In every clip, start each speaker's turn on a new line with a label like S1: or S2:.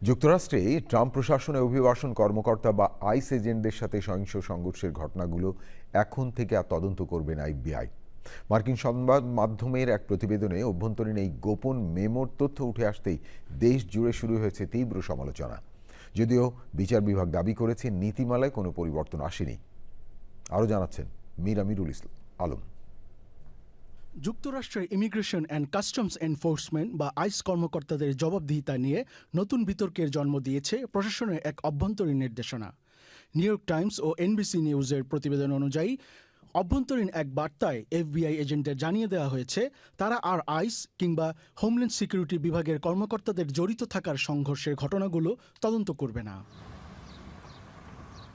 S1: যুক্তরাষ্ট্রে ট্রাম্প প্রশাসনে অভিবাসন কর্মকর্তা বা আইস এজেন্টদের সাথে সহিংস সংঘর্ষের ঘটনাগুলো এখন থেকে আর তদন্ত করবে না এফবিআই। মার্কিন সংবাদ মাধ্যমের এক প্রতিবেদনে অভ্যন্তরীণ এই গোপন মেমোর তথ্য উঠে আসতেই দেশ জুড়ে শুরু হয়েছে তীব্র সমালোচনা। যদিও বিচার বিভাগ দাবি করেছে নীতিমালায় কোনো পরিবর্তন আসেনি। আরও জানাচ্ছেন মীর আমিরুল আলম।
S2: যুক্তরাষ্ট্রের ইমিগ্রেশন অ্যান্ড কাস্টমস এনফোর্সমেন্ট বা আইস কর্মকর্তাদের জবাবদিহিতা নিয়ে নতুন বিতর্কের জন্ম দিয়েছে প্রশাসনের এক অভ্যন্তরীণ নির্দেশনা। নিউ ইয়র্ক টাইমস ও এনবিসি নিউজের প্রতিবেদন অনুযায়ী অভ্যন্তরীণ এক বার্তায় এফবিআই এজেন্টদের জানিয়ে দেওয়া হয়েছে তারা আর আইস কিংবা হোমল্যান্ড সিকিউরিটি বিভাগের কর্মকর্তাদের জড়িত থাকার সংঘর্ষের ঘটনাগুলো তদন্ত করবে না।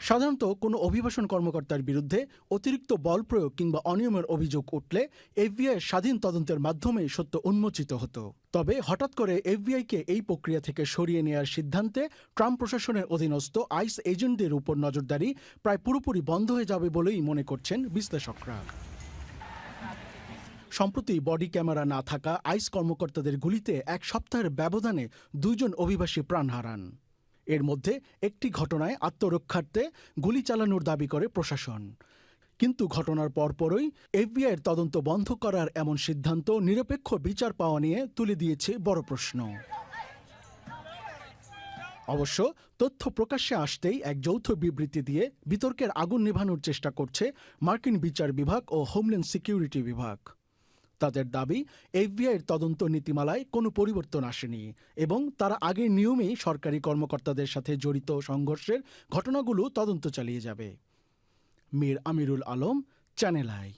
S2: সাধারণত কোনো অভিবাসন কর্মকর্তার বিরুদ্ধে অতিরিক্ত বল প্রয়োগ কিংবা অনিয়মের অভিযোগ উঠলে এফবিআই স্বাধীন তদন্তের মাধ্যমে সত্য উন্মোচিত হতো। তবে হঠাৎ করে এফবিআইকে এই প্রক্রিয়া থেকে সরিয়ে নেওয়ার সিদ্ধান্তে ট্রাম্প প্রশাসনের অধীনস্থ আইস এজেন্টদের উপর নজরদারি প্রায় পুরোপুরি বন্ধ হয়ে যাবে বলেই মনে করছেন বিশ্লেষকরা। সম্প্রতি বডি ক্যামেরা না থাকা আইস কর্মকর্তাদের গুলিতে এক সপ্তাহের ব্যবধানে 2 জন অভিবাসী প্রাণ হারান। এর মধ্যে একটি ঘটনায় আত্মরক্ষার্থে গুলি চালানোর দাবি করে প্রশাসন। কিন্তু ঘটনার পরপরই এফবিআইয়ের তদন্ত বন্ধ করার এমন সিদ্ধান্ত নিরপেক্ষ বিচার পাওয়া নিয়ে তুলে দিয়েছে বড় প্রশ্ন। অবশ্য তথ্য প্রকাশ্যে আসতেই এক যৌথ বিবৃতি দিয়ে বিতর্কের আগুন নেভানোর চেষ্টা করছে মার্কিন বিচার বিভাগ ও হোমল্যান্ড সিকিউরিটি বিভাগ। তাদের দাবি এফবিআইয়ের তদন্ত নীতিমালায় কোনো পরিবর্তন আসেনি এবং তারা আগের নিয়মেই সরকারি কর্মকর্তাদের সাথে জড়িত সংঘর্ষের ঘটনাগুলো তদন্ত চালিয়ে যাবে। মীর আমিরুল আলম, চ্যানেল আই।